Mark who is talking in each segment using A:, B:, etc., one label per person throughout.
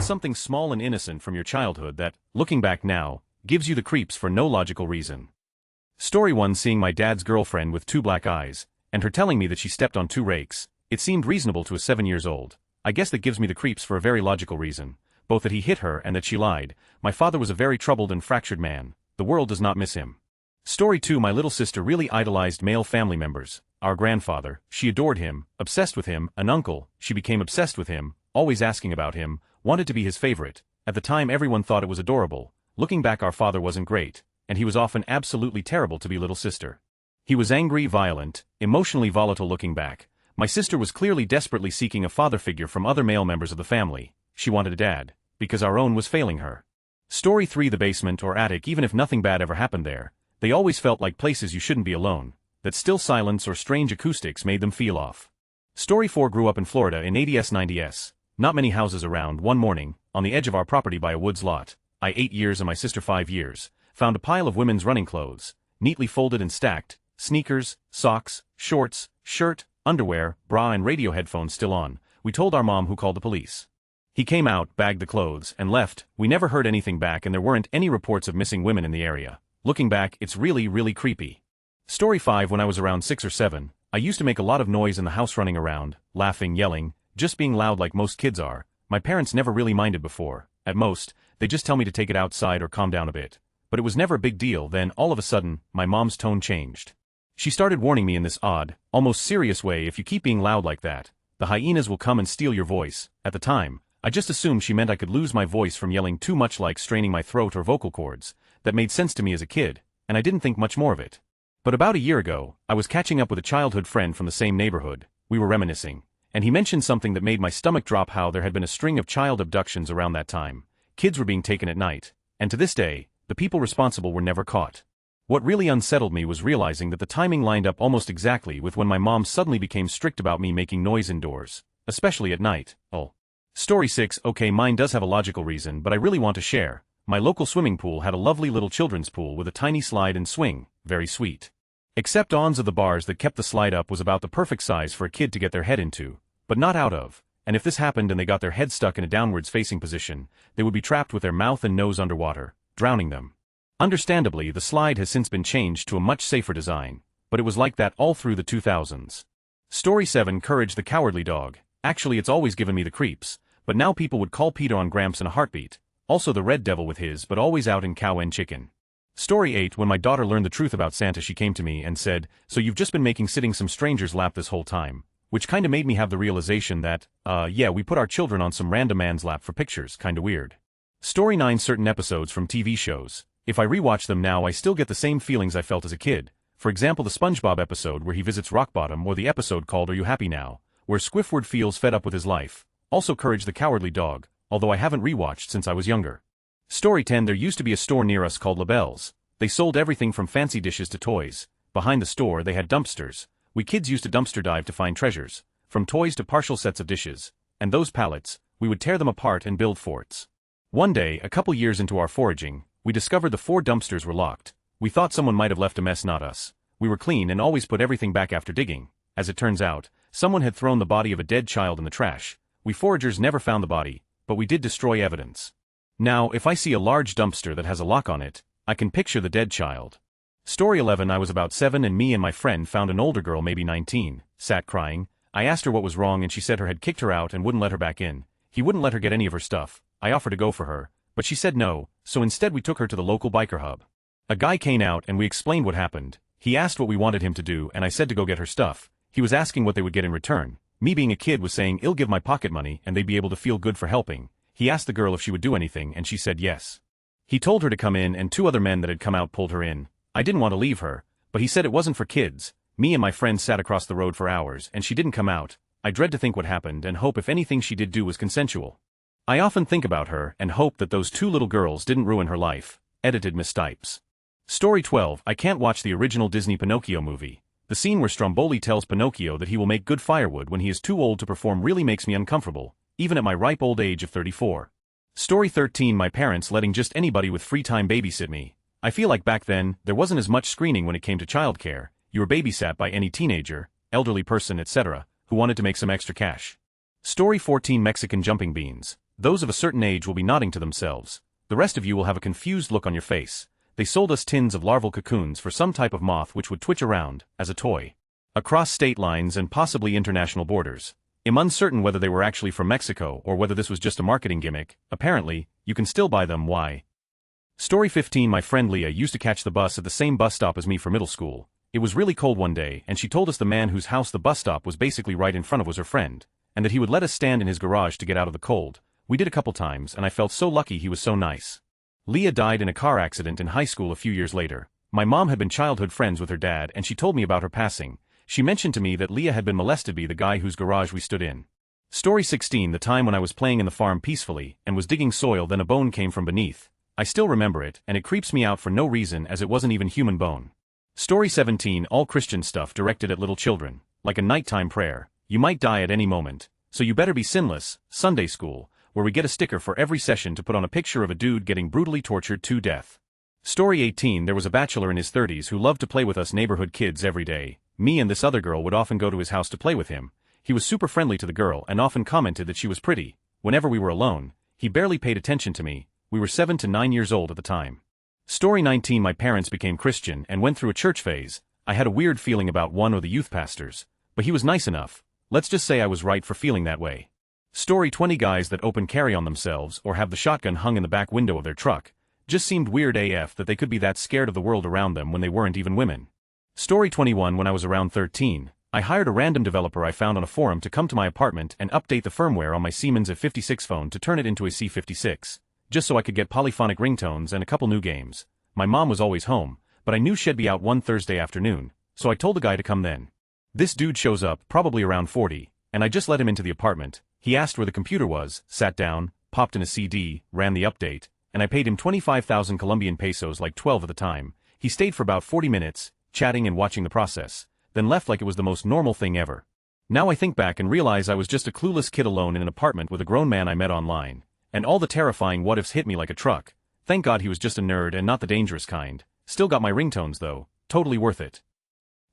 A: What's something small and innocent from your childhood that, looking back now, gives you the creeps for no logical reason? Story 1. Seeing my dad's girlfriend with 2 black eyes, and her telling me that she stepped on 2 rakes. It seemed reasonable to a 7-year-old. I guess that gives me the creeps for a very logical reason. Both that he hit her and that she lied. My father was a very troubled and fractured man. The world does not miss him. Story 2. My little sister really idolized male family members. Our grandfather, she adored him, obsessed with him. An uncle, she became obsessed with him, always asking about him, wanted to be his favorite. At the time everyone thought it was adorable. Looking back, our father wasn't great, and he was often absolutely terrible to be little sister. He was angry, violent, emotionally volatile. Looking back, my sister was clearly desperately seeking a father figure from other male members of the family. She wanted a dad, because our own was failing her. Story 3. The basement or attic. Even if nothing bad ever happened there, they always felt like places you shouldn't be alone, that still silence or strange acoustics made them feel off. Story 4. Grew up in Florida in 80s 90s. Not many houses around. One morning, on the edge of our property by a woods lot, I 8 years and my sister 5 years, found a pile of women's running clothes, neatly folded and stacked, sneakers, socks, shorts, shirt, underwear, bra and radio headphones still on. We told our mom, who called the police. He came out, bagged the clothes, and left. We never heard anything back and there weren't any reports of missing women in the area. Looking back, it's really creepy. Story 5. When I was around 6 or 7, I used to make a lot of noise in the house, running around, laughing, yelling, just being loud like most kids are. My parents never really minded before. At most, they just tell me to take it outside or calm down a bit. But it was never a big deal. Then, all of a sudden, my mom's tone changed. She started warning me in this odd, almost serious way: if you keep being loud like that, the hyenas will come and steal your voice. At the time, I just assumed she meant I could lose my voice from yelling too much, like straining my throat or vocal cords. That made sense to me as a kid, and I didn't think much more of it. But about a year ago, I was catching up with a childhood friend from the same neighborhood. We were reminiscing, and he mentioned something that made my stomach drop: how there had been a string of child abductions around that time. Kids were being taken at night, and to this day, the people responsible were never caught. What really unsettled me was realizing that the timing lined up almost exactly with when my mom suddenly became strict about me making noise indoors, especially at night. Oh. Story 6. Okay, mine does have a logical reason, but I really want to share. My local swimming pool had a lovely little children's pool with a tiny slide and swing, very sweet. Except ons of the bars that kept the slide up was about the perfect size for a kid to get their head into, but not out of, and if this happened and they got their head stuck in a downwards facing position, they would be trapped with their mouth and nose underwater, drowning them. Understandably, the slide has since been changed to a much safer design, but it was like that all through the 2000s. Story 7. Courage the Cowardly Dog. Actually, it's always given me the creeps, but now people would call Peter on Gramps in a heartbeat. Also the Red Devil with his, but always out in cow and chicken. Story 8. When my daughter learned the truth about Santa, she came to me and said, "So you've just been making sitting some stranger's lap this whole time?" Which kinda made me have the realization that, yeah, we put our children on some random man's lap for pictures. Kinda weird. Story 9. Certain episodes from TV shows. If I rewatch them now, I still get the same feelings I felt as a kid. For example, the SpongeBob episode where he visits rock bottom, or the episode called Are You Happy Now, where Squidward feels fed up with his life. Also Courage the Cowardly Dog, although I haven't rewatched since I was younger. Story 10. There used to be a store near us called LaBelle's. They sold everything from fancy dishes to toys. Behind the store they had dumpsters. We kids used to dumpster dive to find treasures, from toys to partial sets of dishes. And those pallets, we would tear them apart and build forts. One day, a couple years into our foraging, we discovered the 4 dumpsters were locked. We thought someone might have left a mess, not us. We were clean and always put everything back after digging. As it turns out, someone had thrown the body of a dead child in the trash. We foragers never found the body, but we did destroy evidence. Now, if I see a large dumpster that has a lock on it, I can picture the dead child. Story 11. I was about 7 and me and my friend found an older girl, maybe 19, sat crying. I asked her what was wrong and she said her had kicked her out and wouldn't let her back in. He wouldn't let her get any of her stuff. I offered to go for her, but she said no, so instead we took her to the local biker hub. A guy came out and we explained what happened. He asked what we wanted him to do and I said to go get her stuff. He was asking what they would get in return. Me being a kid was saying he'll give my pocket money and they'd be able to feel good for helping. He asked the girl if she would do anything and she said yes. He told her to come in and 2 other men that had come out pulled her in. I didn't want to leave her, but he said it wasn't for kids. Me and my friend sat across the road for hours and she didn't come out. I dread to think what happened and hope if anything she did do was consensual. I often think about her and hope that those 2 little girls didn't ruin her life. Edited Miss Stipes. Story 12. I can't watch the original Disney Pinocchio movie. The scene where Stromboli tells Pinocchio that he will make good firewood when he is too old to perform really makes me uncomfortable, even at my ripe old age of 34. Story 13. My parents letting just anybody with free time babysit me. I feel like back then, there wasn't as much screening when it came to childcare. You were babysat by any teenager, elderly person, etc., who wanted to make some extra cash. Story 14. Mexican jumping beans. Those of a certain age will be nodding to themselves. The rest of you will have a confused look on your face. They sold us tins of larval cocoons for some type of moth which would twitch around, as a toy. Across state lines and possibly international borders. I'm uncertain whether they were actually from Mexico or whether this was just a marketing gimmick. Apparently, you can still buy them. Why? Story 15. My friend Leah used to catch the bus at the same bus stop as me for middle school. It was really cold one day and she told us the man whose house the bus stop was basically right in front of was her friend, and that he would let us stand in his garage to get out of the cold. We did a couple times and I felt so lucky. He was so nice. Leah died in a car accident in high school a few years later. My mom had been childhood friends with her dad and she told me about her passing. She mentioned to me that Leah had been molested by the guy whose garage we stood in. Story 16. The time when I was playing in the farm peacefully and was digging soil, then a bone came from beneath. I still remember it, and it creeps me out for no reason as it wasn't even human bone. Story 17. All Christian stuff directed at little children, like a nighttime prayer. You might die at any moment, so you better be sinless. Sunday school, where we get a sticker for every session to put on a picture of a dude getting brutally tortured to death. Story 18. There was a bachelor in his 30s who loved to play with us neighborhood kids every day. Me and this other girl would often go to his house to play with him. He was super friendly to the girl and often commented that she was pretty. Whenever we were alone, he barely paid attention to me. We were 7 to 9 years old at the time. Story 19. My parents became Christian and went through a church phase. I had a weird feeling about one of the youth pastors, but he was nice enough. Let's just say I was right for feeling that way. Story 20. Guys that open carry on themselves or have the shotgun hung in the back window of their truck. Just seemed weird AF that they could be that scared of the world around them when they weren't even women. Story 21. When I was around 13, I hired a random developer I found on a forum to come to my apartment and update the firmware on my Siemens F56 phone to turn it into a C56, just so I could get polyphonic ringtones and a couple new games. My mom was always home, but I knew she'd be out one Thursday afternoon, so I told the guy to come then. This dude shows up, probably around 40, and I just let him into the apartment. He asked where the computer was, sat down, popped in a CD, ran the update, and I paid him 25,000 Colombian pesos, like 12 at the time. He stayed for about 40 minutes, chatting and watching the process, then left like it was the most normal thing ever. Now I think back and realize I was just a clueless kid alone in an apartment with a grown man I met online, and all the terrifying what-ifs hit me like a truck. Thank God he was just a nerd and not the dangerous kind. Still got my ringtones though, totally worth it.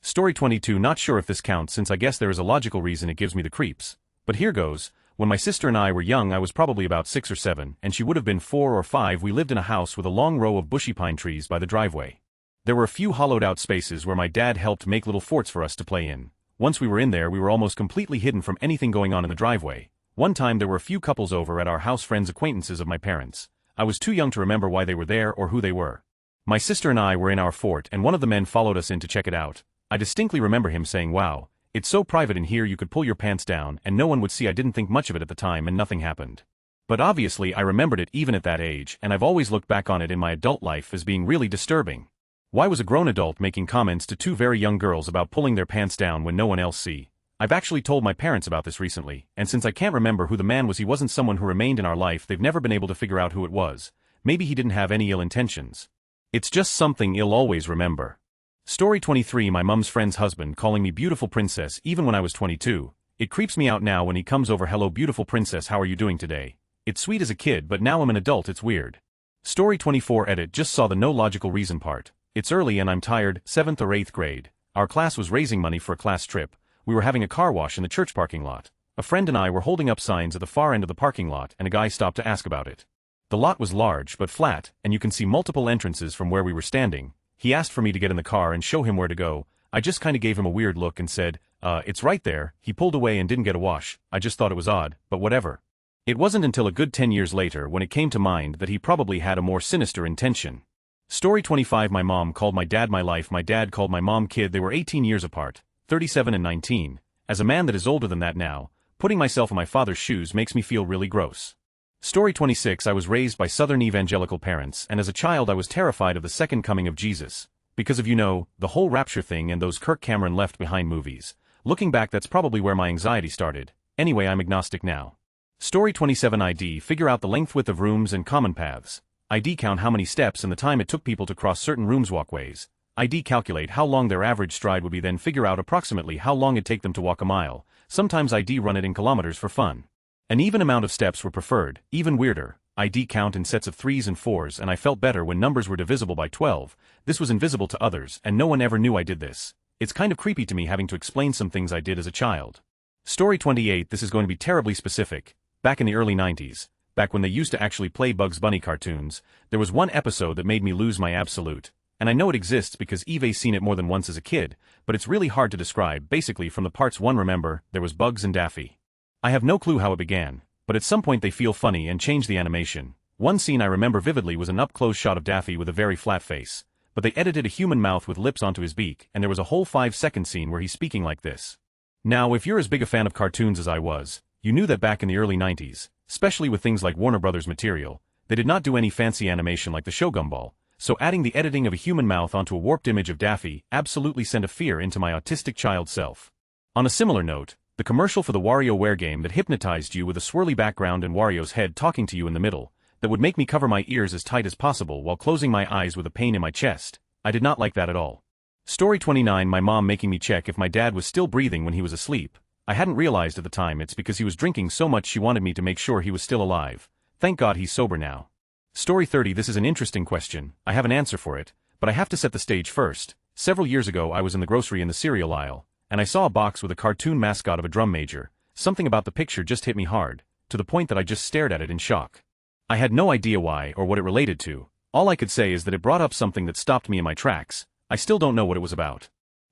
A: Story 22. Not sure if this counts since I guess there is a logical reason it gives me the creeps, but here goes. When my sister and I were young, I was probably about 6 or 7, and she would have been 4 or 5. We lived in a house with a long row of bushy pine trees by the driveway. There were a few hollowed-out spaces where my dad helped make little forts for us to play in. Once we were in there, we were almost completely hidden from anything going on in the driveway. One time there were a few couples over at our house, friends, acquaintances of my parents. I was too young to remember why they were there or who they were. My sister and I were in our fort and one of the men followed us in to check it out. I distinctly remember him saying, "Wow, it's so private in here you could pull your pants down and no one would see." I didn't think much of it at the time and nothing happened. But obviously I remembered it even at that age, and I've always looked back on it in my adult life as being really disturbing. Why was a grown adult making comments to 2 very young girls about pulling their pants down when no one else see? I've actually told my parents about this recently, and since I can't remember who the man was, he wasn't someone who remained in our life. They've never been able to figure out who it was. Maybe he didn't have any ill intentions. It's just something I'll always remember. Story 23. My mum's friend's husband calling me beautiful princess even when I was 22. It creeps me out now when he comes over. "Hello beautiful princess, how are you doing today?" It's sweet as a kid, but now I'm an adult, it's weird. Story 24. Edit. Just saw the no logical reason part. It's early and I'm tired. 7th or 8th grade. Our class was raising money for a class trip. We were having a car wash in the church parking lot. A friend and I were holding up signs at the far end of the parking lot and a guy stopped to ask about it. The lot was large but flat, and you can see multiple entrances from where we were standing. He asked for me to get in the car and show him where to go. I just kinda gave him a weird look and said, it's right there." He pulled away and didn't get a wash. I just thought it was odd, but whatever. It wasn't until a good 10 years later when it came to mind that he probably had a more sinister intention. Story 25. My mom called my dad my life. My dad called my mom kid. They were 18 years apart, 37 and 19. As a man that is older than that now, putting myself in my father's shoes makes me feel really gross. Story 26. I was raised by Southern evangelical parents, and as a child I was terrified of the second coming of Jesus. Because of, the whole rapture thing and those Kirk Cameron Left Behind movies. Looking back, that's probably where my anxiety started. Anyway, I'm agnostic now. Story 27. ID. Figure out the length width of rooms and common paths. ID. Count how many steps and the time it took people to cross certain rooms walkways. ID. Calculate how long their average stride would be, then figure out approximately how long it'd take them to walk a mile. Sometimes ID. Run it in kilometers for fun. An even amount of steps were preferred. Even weirder, ID. Count in sets of 3s and 4s, and I felt better when numbers were divisible by 12. This was invisible to others and no one ever knew I did this. It's kind of creepy to me having to explain some things I did as a child. Story 28. This is going to be terribly specific. Back in the early 90s, back when they used to actually play Bugs Bunny cartoons, there was one episode that made me lose my absolute. And I know it exists because Eve's seen it more than once as a kid, but it's really hard to describe. Basically from the parts one remember, there was Bugs and Daffy. I have no clue how it began, but at some point they feel funny and change the animation. One scene I remember vividly was an up-close shot of Daffy with a very flat face, but they edited a human mouth with lips onto his beak, and there was a whole 5-second scene where he's speaking like this. Now if you're as big a fan of cartoons as I was, you knew that back in the early 90s, especially with things like Warner Brothers material, they did not do any fancy animation like the show Gumball, so adding the editing of a human mouth onto a warped image of Daffy absolutely sent a fear into my autistic child self. On a similar note, the commercial for the WarioWare game that hypnotized you with a swirly background and Wario's head talking to you in the middle, that would make me cover my ears as tight as possible while closing my eyes with a pain in my chest, I did not like that at all. Story 29 My mom making me check if my dad was still breathing when he was asleep. I hadn't realized at the time it's because he was drinking so much she wanted me to make sure he was still alive. Thank God he's sober now. Story 30 This is an interesting question, I have an answer for it, but I have to set the stage first. Several years ago I was in the grocery in the cereal aisle, and I saw a box with a cartoon mascot of a drum major. Something about the picture just hit me hard, to the point that I just stared at it in shock. I had no idea why or what it related to. All I could say is that it brought up something that stopped me in my tracks. I still don't know what it was about.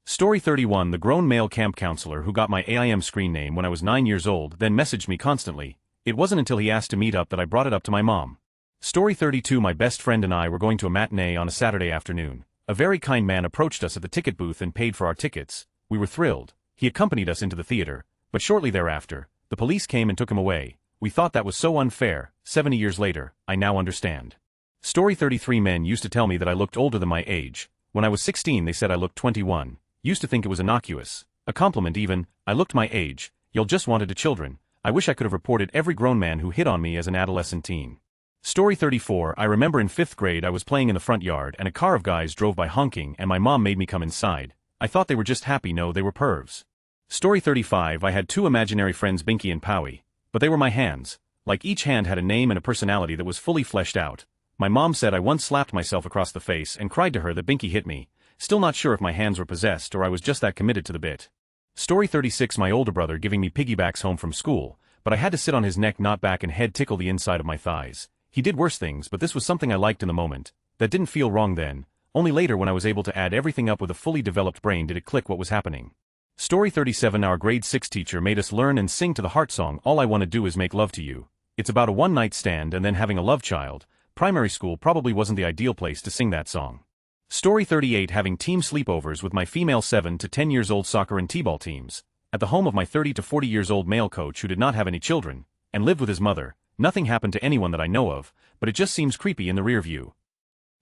A: Story 31 The grown male camp counselor who got my AIM screen name when I was 9 years old then messaged me constantly. It wasn't until he asked to meet up that I brought it up to my mom. Story 32 My best friend and I were going to a matinee on a Saturday afternoon. A very kind man approached us at the ticket booth and paid for our tickets. We were thrilled. He accompanied us into the theater, but shortly thereafter, the police came and took him away. We thought that was so unfair. 70 years later, I now understand. Story 33 Men used to tell me that I looked older than my age. When I was 16 they said I looked 21. Used to think it was innocuous. A compliment even. I looked my age. Y'all just wanted a children. I wish I could have reported every grown man who hit on me as an adolescent teen. Story 34 I remember in 5th grade I was playing in the front yard and a car of guys drove by honking and my mom made me come inside. I thought they were just happy. No, they were pervs. Story 35 I had 2 imaginary friends Binky and Powie, but they were my hands. Like each hand had a name and a personality that was fully fleshed out. My mom said I once slapped myself across the face and cried to her that Binky hit me. Still not sure if my hands were possessed or I was just that committed to the bit. Story 36 My older brother giving me piggybacks home from school, but I had to sit on his neck, not back, and head tickle the inside of my thighs. He did worse things, but this was something I liked in the moment. That didn't feel wrong then. Only later when I was able to add everything up with a fully developed brain did it click what was happening. Story 37 Our grade 6 teacher made us learn and sing to the heart song All I Wanna Do Is Make Love to You. It's about a one-night stand and then having a love child. Primary school probably wasn't the ideal place to sing that song. Story 38 Having team sleepovers with my female 7 to 10 years old soccer and t-ball teams, at the home of my 30 to 40 years old male coach who did not have any children, and lived with his mother. Nothing happened to anyone that I know of, but it just seems creepy in the rear view.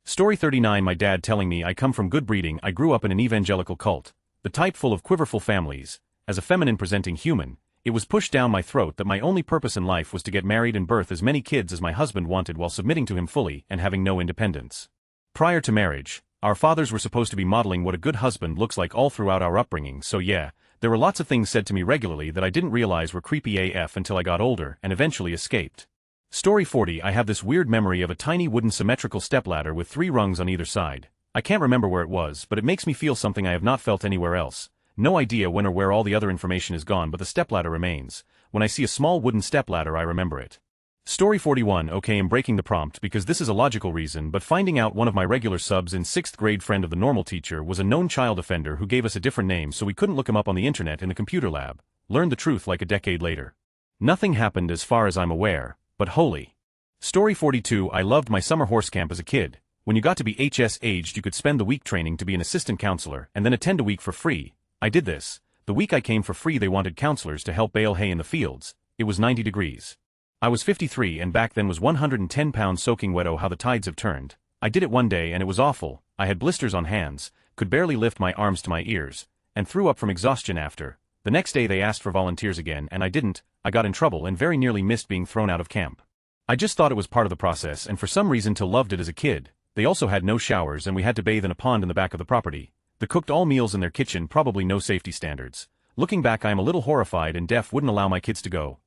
A: Story 39 My dad telling me I come from good breeding. I grew up in an evangelical cult, the type full of quiverful families. As a feminine-presenting human, it was pushed down my throat that my only purpose in life was to get married and birth as many kids as my husband wanted while submitting to him fully and having no independence. Prior to marriage, our fathers were supposed to be modeling what a good husband looks like all throughout our upbringing, so yeah, there were lots of things said to me regularly that I didn't realize were creepy AF until I got older and eventually escaped. Story 40 I have this weird memory of a tiny wooden symmetrical stepladder with 3 rungs on either side. I can't remember where it was, but it makes me feel something I have not felt anywhere else. No idea when or where all the other information is gone, but the stepladder remains. When I see a small wooden stepladder I remember it. Story 41 Okay, I'm breaking the prompt because this is a logical reason, but finding out one of my regular subs in 6th grade friend of the normal teacher was a known child offender who gave us a different name so we couldn't look him up on the internet in the computer lab. Learned the truth like a decade later. Nothing happened as far as I'm aware, but holy. Story 42 I loved my summer horse camp as a kid. When you got to be HS aged you could spend the week training to be an assistant counselor and then attend a week for free. I did this. The week I came for free they wanted counselors to help bale hay in the fields. It was 90 degrees. I was 53 and back then was 110 pounds soaking wet. Oh how the tides have turned. I did it one day and it was awful. I had blisters on hands, could barely lift my arms to my ears, and threw up from exhaustion after. The next day they asked for volunteers again and I didn't. I got in trouble and very nearly missed being thrown out of camp. I just thought it was part of the process and for some reason loved it as a kid. They also had no showers and we had to bathe in a pond in the back of the property. They cooked all meals in their kitchen, probably no safety standards. Looking back I am a little horrified and Def wouldn't allow my kids to go.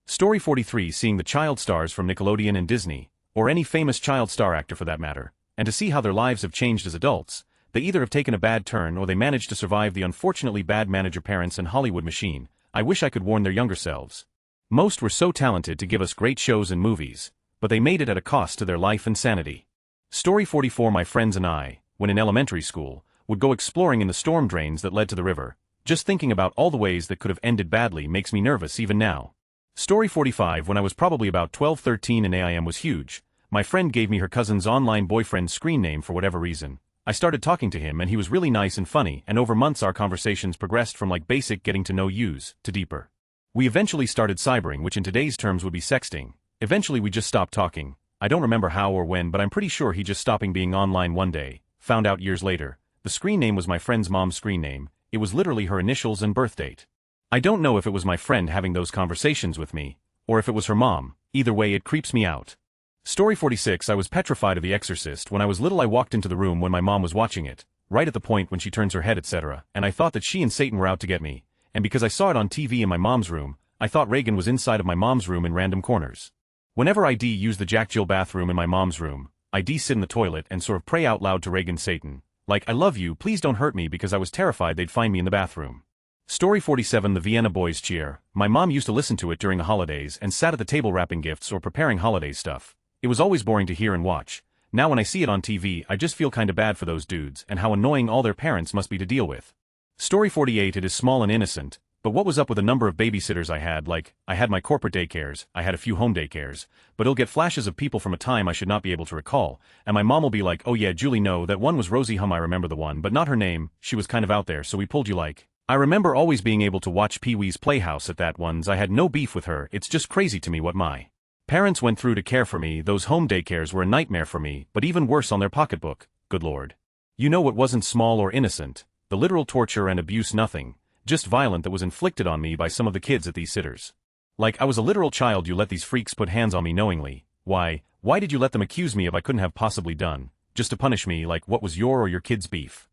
A: Story 43 Seeing the child stars from Nickelodeon and Disney, or any famous child star actor for that matter, and to see how their lives have changed as adults. They either have taken a bad turn or they managed to survive the unfortunately bad manager parents and Hollywood machine. I wish I could warn their younger selves. Most were so talented to give us great shows and movies, but they made it at a cost to their life and sanity. Story 44. My friends and I, when in elementary school, would go exploring in the storm drains that led to the river. Just thinking about all the ways that could have ended badly makes me nervous even now. Story 45. When I was probably about 12-13 and AIM was huge, my friend gave me her cousin's online boyfriend's screen name for whatever reason. I started talking to him and he was really nice and funny, and over months our conversations progressed from like basic getting to know yous to deeper. We eventually started cybering, which in today's terms would be sexting. Eventually we just stopped talking. I don't remember how or when, but I'm pretty sure he just stopping being online one day. Found out years later. The screen name was my friend's mom's screen name. It was literally her initials and birth date. I don't know if it was my friend having those conversations with me, or if it was her mom. Either way, it creeps me out. Story 46. I was petrified of The Exorcist. When I was little I walked into the room when my mom was watching it, right at the point when she turns her head etc., and I thought that she and Satan were out to get me. And because I saw it on TV in my mom's room, I thought Reagan was inside of my mom's room in random corners. Whenever I'd use the Jack Jill bathroom in my mom's room, I'd sit in the toilet and sort of pray out loud to Reagan Satan, like, I love you, please don't hurt me, because I was terrified they'd find me in the bathroom. Story 47. The Vienna Boys Cheer. My mom used to listen to it during the holidays and sat at the table wrapping gifts or preparing holiday stuff. It was always boring to hear and watch. Now when I see it on TV I just feel kinda bad for those dudes and how annoying all their parents must be to deal with. Story 48. It is small and innocent, but what was up with a number of babysitters I had? Like, I had my corporate daycares, I had a few home daycares, but it'll get flashes of people from a time I should not be able to recall, and my mom will be like, oh yeah Julie, no, that one was Rosie Hum, I remember the one, but not her name, she was kind of out there so we pulled you like. I remember always being able to watch Pee-wee's Playhouse at that ones. I had no beef with her. It's just crazy to me what my parents went through to care for me. Those home daycares were a nightmare for me, but even worse on their pocketbook, good lord. You know what wasn't small or innocent? The literal torture and abuse, nothing just violent, that was inflicted on me by some of the kids at these sitters. Like I was a literal child. You let these freaks put hands on me knowingly. Why did you let them accuse me of I couldn't have possibly done, just to punish me? Like, what was your or your kids' beef?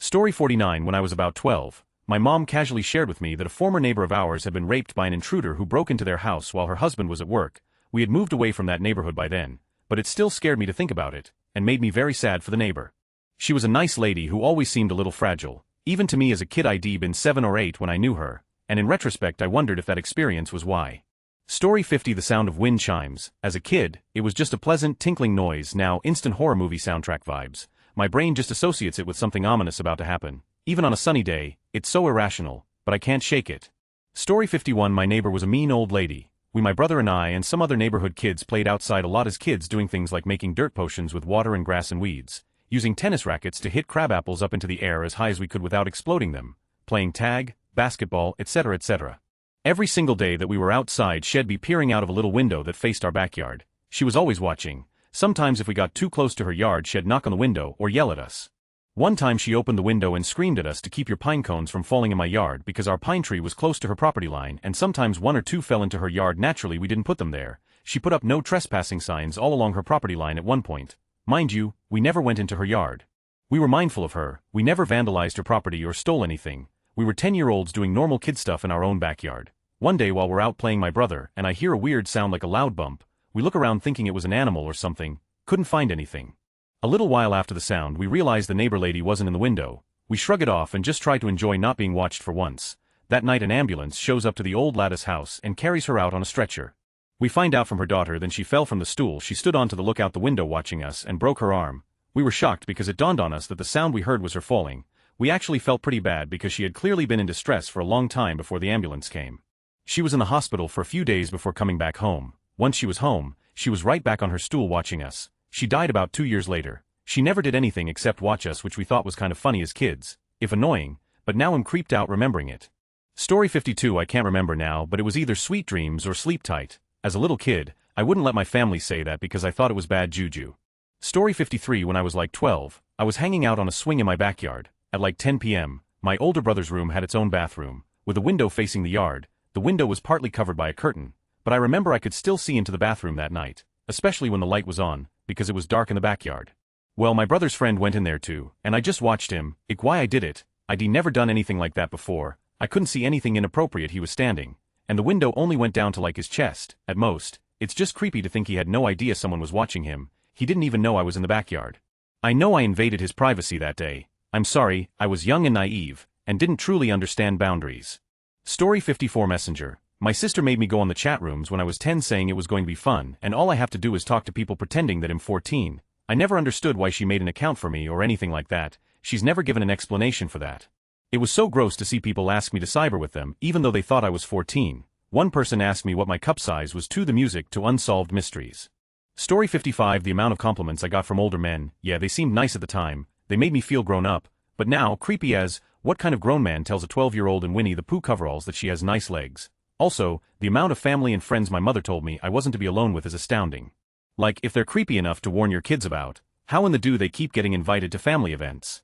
A: Story 49. When I was about 12, my mom casually shared with me that a former neighbor of ours had been raped by an intruder who broke into their house while her husband was at work. We had moved away from that neighborhood by then, but it still scared me to think about it, and made me very sad for the neighbor. She was a nice lady who always seemed a little fragile. Even to me as a kid, I'd been 7 or 8 when I knew her, and in retrospect I wondered if that experience was why. Story 50. The sound of wind chimes. As a kid, it was just a pleasant tinkling noise. Now instant horror movie soundtrack vibes. My brain just associates it with something ominous about to happen. Even on a sunny day, it's so irrational, but I can't shake it. Story 51. My neighbor was a mean old lady. My brother and I and some other neighborhood kids played outside a lot as kids, doing things like making dirt potions with water and grass and weeds, using tennis rackets to hit crab apples up into the air as high as we could without exploding them, playing tag, basketball, etc. etc. Every single day that we were outside, she'd be peering out of a little window that faced our backyard. She was always watching. Sometimes if we got too close to her yard, she'd knock on the window or yell at us. One time she opened the window and screamed at us to keep your pine cones from falling in my yard, because our pine tree was close to her property line, and sometimes 1 or 2 fell into her yard naturally. We didn't put them there. She put up no trespassing signs all along her property line at one point. Mind you, we never went into her yard. We were mindful of her. We never vandalized her property or stole anything. We were 10-year-olds doing normal kid stuff in our own backyard. One day while we're out playing, my brother and I hear a weird sound like a loud bump. We look around thinking it was an animal or something. Couldn't find anything. A little while after the sound, we realized the neighbor lady wasn't in the window. We shrug it off and just try to enjoy not being watched for once. That night an ambulance shows up to the old lattice house and carries her out on a stretcher. We find out from her daughter that she fell from the stool she stood on to look out the window watching us and broke her arm. We were shocked because it dawned on us that the sound we heard was her falling. We actually felt pretty bad because she had clearly been in distress for a long time before the ambulance came. She was in the hospital for a few days before coming back home. Once she was home, she was right back on her stool watching us. She died about 2 years later. She never did anything except watch us, which we thought was kind of funny as kids, if annoying, but now I'm creeped out remembering it. Story 52. I can't remember now, but it was either sweet dreams or sleep tight. As a little kid, I wouldn't let my family say that because I thought it was bad juju. Story 53. When I was like 12, I was hanging out on a swing in my backyard. At like 10 p.m., my older brother's room had its own bathroom, with a window facing the yard. The window was partly covered by a curtain, but I remember I could still see into the bathroom that night, especially when the light was on, because it was dark in the backyard. Well, my brother's friend went in there too, and I just watched him. Why I did it, I'd never done anything like that before. I couldn't see anything inappropriate. He was standing, and the window only went down to like his chest, at most. It's just creepy to think he had no idea someone was watching him. He didn't even know I was in the backyard. I know I invaded his privacy that day. I'm sorry, I was young and naive, and didn't truly understand boundaries. Story 54. Messenger. My sister made me go on the chat rooms when I was 10 saying it was going to be fun, and all I have to do is talk to people pretending that I'm 14. I never understood why she made an account for me or anything like that. She's never given an explanation for that. It was so gross to see people ask me to cyber with them, even though they thought I was 14. One person asked me what my cup size was to the music to Unsolved Mysteries. Story 55. The amount of compliments I got from older men, yeah, they seemed nice at the time, they made me feel grown up, but now, creepy as, what kind of grown man tells a 12-year-old in Winnie the Pooh coveralls that she has nice legs? Also, the amount of family and friends my mother told me I wasn't to be alone with is astounding. Like, if they're creepy enough to warn your kids about, how in the do they keep getting invited to family events?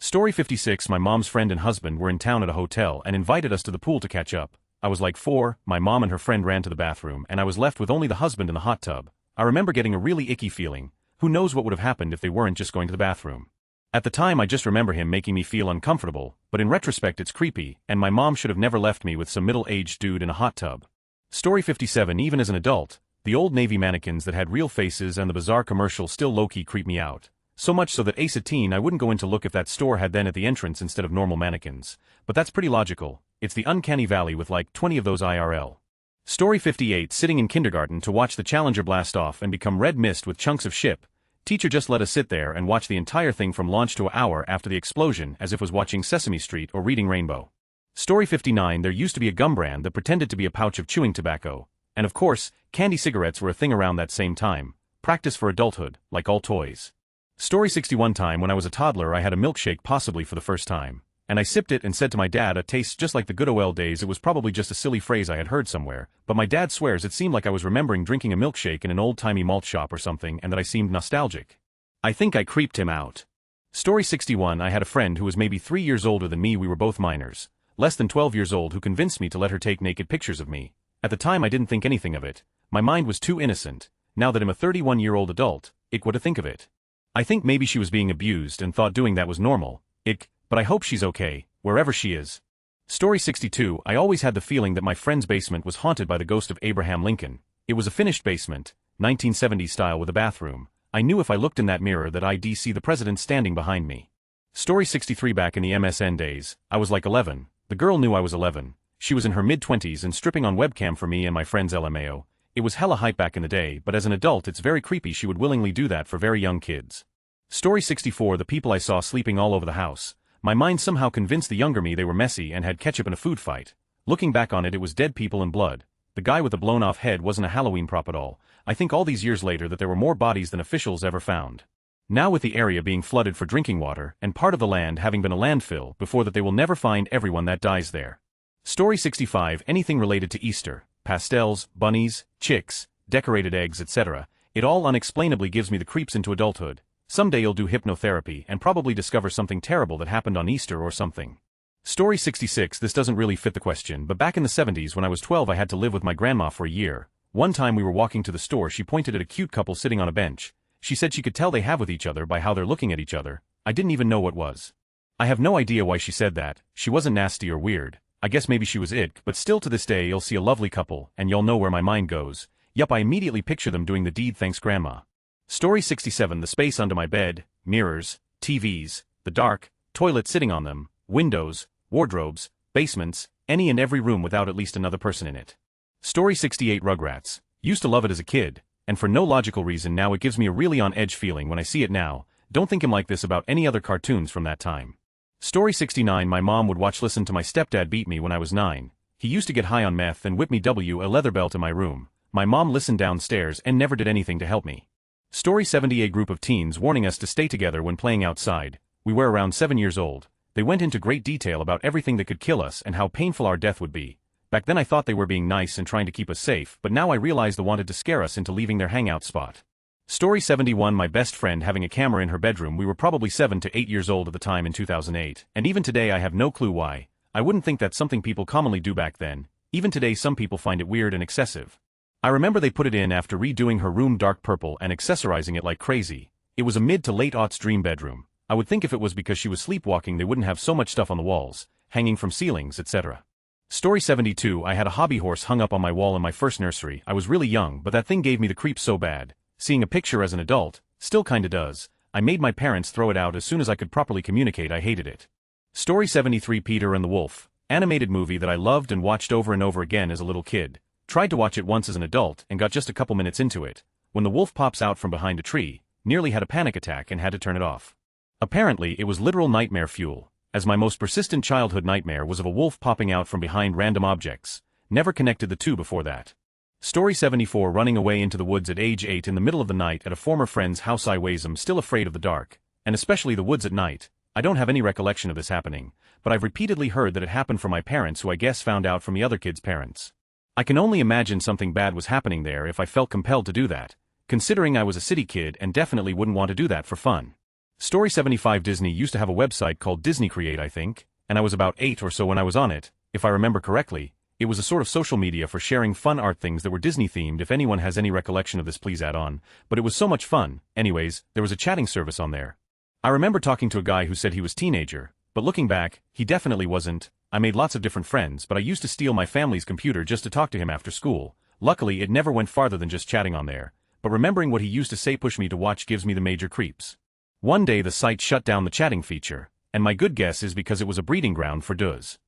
A: Story 56. My mom's friend and husband were in town at a hotel and invited us to the pool to catch up. I was like 4, my mom and her friend ran to the bathroom and I was left with only the husband in the hot tub. I remember getting a really icky feeling. Who knows what would have happened if they weren't just going to the bathroom. At the time I just remember him making me feel uncomfortable, but in retrospect it's creepy, and my mom should have never left me with some middle-aged dude in a hot tub. Story 57. Even as an adult, the old Navy mannequins that had real faces and the bizarre commercials still low-key creep me out. So much so that as a teen I wouldn't go in to look if that store had them at the entrance instead of normal mannequins. But that's pretty logical. It's the uncanny valley with like 20 of those IRL. Story 58. Sitting in kindergarten to watch the Challenger blast off and become red mist with chunks of ship. Teacher just let us sit there and watch the entire thing from launch to an hour after the explosion as if was watching Sesame Street or reading Rainbow. Story 59. There used to be a gum brand that pretended to be a pouch of chewing tobacco. And of course, candy cigarettes were a thing around that same time. Practice for adulthood, like all toys. Story 61. Time when I was a toddler I had a milkshake possibly for the first time. And I sipped it and said to my dad it tastes just like the good old days. It was probably just a silly phrase I had heard somewhere, but my dad swears it seemed like I was remembering drinking a milkshake in an old-timey malt shop or something and that I seemed nostalgic. I think I creeped him out. Story 61. I had a friend who was maybe 3 years older than me. We were both minors, less than 12 years old, who convinced me to let her take naked pictures of me. At the time I didn't think anything of it. My mind was too innocent. Now that I'm a 31-year-old adult, what to think of it? I think maybe she was being abused and thought doing that was normal. But I hope she's okay, wherever she is. Story 62. I always had the feeling that my friend's basement was haunted by the ghost of Abraham Lincoln. It was a finished basement, 1970s style with a bathroom. I knew if I looked in that mirror that I'd see the president standing behind me. Story 63. Back in the MSN days, I was like 11. The girl knew I was 11. She was in her mid-20s and stripping on webcam for me and my friends LMAO. It was hella hype back in the day, but as an adult it's very creepy she would willingly do that for very young kids. Story 64. The people I saw sleeping all over the house. My mind somehow convinced the younger me they were messy and had ketchup in a food fight. Looking back on it, it was dead people and blood. The guy with the blown-off head wasn't a Halloween prop at all. I think all these years later that there were more bodies than officials ever found. Now with the area being flooded for drinking water and part of the land having been a landfill before that, they will never find everyone that dies there. Story 65. Anything related to Easter, pastels, bunnies, chicks, decorated eggs, etc. It all unexplainably gives me the creeps into adulthood. Someday you'll do hypnotherapy and probably discover something terrible that happened on Easter or something. Story 66. This doesn't really fit the question, but back in the 70s when I was 12 I had to live with my grandma for a year. One time we were walking to the store, she pointed at a cute couple sitting on a bench. She said she could tell they have with each other by how they're looking at each other. I didn't even know what was. I have no idea why she said that. She wasn't nasty or weird. I guess maybe she was it, but still to this day you'll see a lovely couple and you'll know where my mind goes. Yup, I immediately picture them doing the deed. Thanks grandma. Story 67. The space under my bed, mirrors, TVs, the dark, toilet sitting on them, windows, wardrobes, basements, any and every room without at least another person in it. Story 68. Rugrats. Used to love it as a kid, and for no logical reason now it gives me a really on edge feeling when I see it now. Don't think I'm like this about any other cartoons from that time. Story 69. My mom would listen to my stepdad beat me when I was 9. He used to get high on meth and whip me a leather belt in my room. My mom listened downstairs and never did anything to help me. Story 70. A group of teens warning us to stay together when playing outside. We were around 7 years old. They went into great detail about everything that could kill us and how painful our death would be. Back then I thought they were being nice and trying to keep us safe, but now I realize they wanted to scare us into leaving their hangout spot. Story 71. My best friend having a camera in her bedroom. We were probably 7 to 8 years old at the time in 2008, and even today I have no clue why. I wouldn't think that's something people commonly do back then. Even today some people find it weird and excessive. I remember they put it in after redoing her room dark purple and accessorizing it like crazy. It was a mid to late aughts dream bedroom. I would think if it was because she was sleepwalking they wouldn't have so much stuff on the walls, hanging from ceilings, etc. Story 72. I had a hobby horse hung up on my wall in my first nursery. I was really young, but that thing gave me the creeps so bad. Seeing a picture as an adult, still kinda does. I made my parents throw it out as soon as I could properly communicate I hated it. Story 73. Peter and the Wolf. animated movie that I loved and watched over and over again as a little kid. Tried to watch it once as an adult and got just a couple minutes into it, when the wolf pops out from behind a tree, nearly had a panic attack and had to turn it off. Apparently it was literal nightmare fuel, as my most persistent childhood nightmare was of a wolf popping out from behind random objects. Never connected the two before that. Story 74. Running away into the woods at age 8 in the middle of the night at a former friend's house. I was still afraid of the dark, and especially the woods at night. I don't have any recollection of this happening, but I've repeatedly heard that it happened from my parents, who I guess found out from the other kids' parents. I can only imagine something bad was happening there if I felt compelled to do that, considering I was a city kid and definitely wouldn't want to do that for fun. Story 75. Disney used to have a website called Disney Create, I think, and I was about 8 or so when I was on it. If I remember correctly, it was a sort of social media for sharing fun art things that were Disney themed. If anyone has any recollection of this, please add on, but it was so much fun. Anyways, there was a chatting service on there. I remember talking to a guy who said he was teenager, but looking back, he definitely wasn't. I made lots of different friends, but I used to steal my family's computer just to talk to him after school. Luckily it never went farther than just chatting on there, but remembering what he used to say push me to watch gives me the major creeps. One day the site shut down the chatting feature, and my good guess is because it was a breeding ground for does.